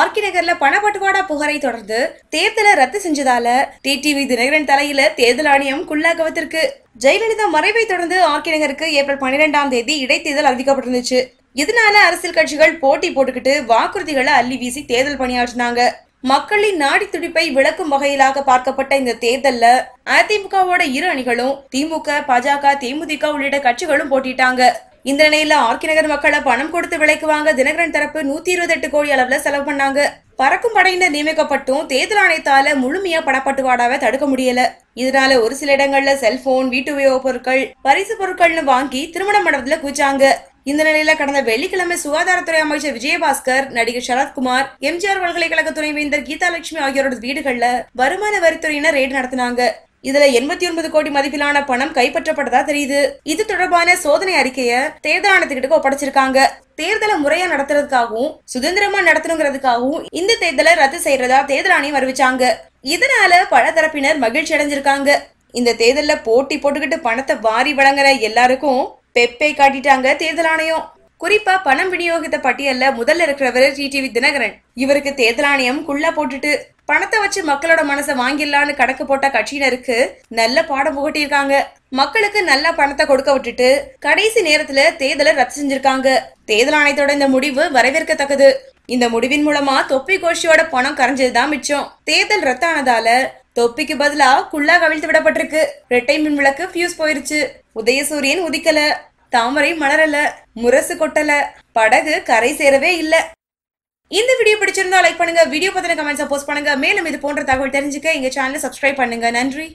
RK நகர்ல பணப்பட்டுவாடா புகாரை தொடர்ந்து தேர்தலை ரத்து செஞ்சதால டிடிவி தினகரன் தலையில தேர்தல் ஆணையம் குள்ளாகவத்திற்கு. ஜெயலலிதா மறைவை தொடர்ந்து ஆர்கே நகருக்கு ஏப்ரல் 12ஆம் தேதி இடைத்தேர்தல் அறிவிக்கப்பட்டிருந்துச்சு. இதனால அரசியல் கட்சிகள் போட்டி போட்டுக்கிட்டு வாக்குறுதிகளை அள்ளி வீசி தேர்தல் பணியாற்றினாங்க. மக்களின் நாடி துடிப்பை விளக்கும் வகையிலாக பார்க்கப்பட்ட இந்த தேர்தல்ல அதிமுகவோட இரு அணிகளும் திமுக, பாஜக, தேமுதிக உள்ளிட்ட கட்சிகளும் போட்டிட்டாங்க. இந்த நிலையில ஆர்கே நகர் மக்களை பணம் கொடுத்து விலைக்குவாங்க தினகரன் தரப்பு 128 கோடி அளவுல செலவு பண்ணாங்க. பறக்கும் படையினர் நியமிக்கப்பட்டும் தேர்தல் ஆணையத்தால முழுமையா பணப்பட்டுவாடாவை தடுக்க முடியல. இதனால ஒரு சில இடங்கள்ல செல்போன், வீட்டு உபயோக பொருட்கள், பரிசு பொருட்கள்னு வாங்கி திருமண மண்டபத்துல குவிச்சாங்க. இந்த நிலையில கடந்த வெள்ளிக்கிழமை சுகாதாரத்துறை அமைச்சர் விஜயபாஸ்கர், நடிகர் சரத்குமார், எம்ஜிஆர் பல்கலைக்கழக துணைவேந்தர் கீதாலட்சுமி ஆகியோரோட வீடுகள்ல வருமான வரித்துறையினர் ரெய்டு நடத்தினாங்க. இதுல 89 கோடி மதிப்பிலான பணம் கைப்பற்றப்பட்டதா தெரியுது. இது தொடர்பான சோதனை அறிக்கைய தேர்தல் ஆணையத்துக்கிட்ட ஒப்படைச்சிருக்காங்க. தேர்தலை முறையா நடத்துறதுக்காகவும் சுதந்திரமா நடத்தணுங்கிறதுக்காகவும் இந்த தேர்தலை ரத்து செய்யறதா தேர்தல் ஆணையம் அறிவிச்சாங்க. இதனால பல தரப்பினர் மகிழ்ச்சி அடைஞ்சிருக்காங்க. இந்த தேர்தல்ல போட்டி போட்டுக்கிட்டு பணத்தை வாரி வழங்குற எல்லாருக்கும் பெப்பை காட்டிட்டாங்க தேர்தல் ஆணையம். குறிப்பா பணம் விநியோகித்த பட்டியல்ல முதல்ல இருக்கிறவர் டிடிவி தினகரன். இவருக்கு தேர்தல் ஆணையம் குள்ளா போட்டுட்டு பணத்தை வச்சு மக்களோட மனசை வாங்கிடலான்னு கணக்கு போட்ட கட்சியினருக்கு நல்ல பாடம் புகட்டியிருக்காங்க. மக்களுக்கு நல்ல பணத்தை கொடுக்க விட்டுட்டு கடைசி நேரத்துல தேர்தலை ரத்து செஞ்சிருக்காங்க. தேர்தல் ஆணையத்தோட இந்த முடிவு வரவேற்கத்தக்கது. இந்த முடிவின் மூலமா தொப்பி கோஷ்டியோட பணம் கரைஞ்சதுதான் மிச்சம். தேர்தல் ரத்தானதால தொப்பிக்கு பதிலா குள்ளா கவிழ்த்து விடப்பட்டிருக்கு. இரட்டை மின் விளக்கு ஃபியூஸ் போயிருச்சு. உதயசூரியன் உதிக்கல, தாமரை மலரல, முரசு கொட்டல, படகு கரை சேரவே இல்ல. இந்த வீடியோ பிடிச்சிருந்தா லைக் பண்ணுங்க, வீடியோ பத்தின கமெண்ட்ஸ் போஸ்ட் பண்ணுங்க. மேலும் இது போன்ற தகவல் தெரிஞ்சுக்க எங்க சேனலை சப்ஸ்கிரைப் பண்ணுங்க. நன்றி.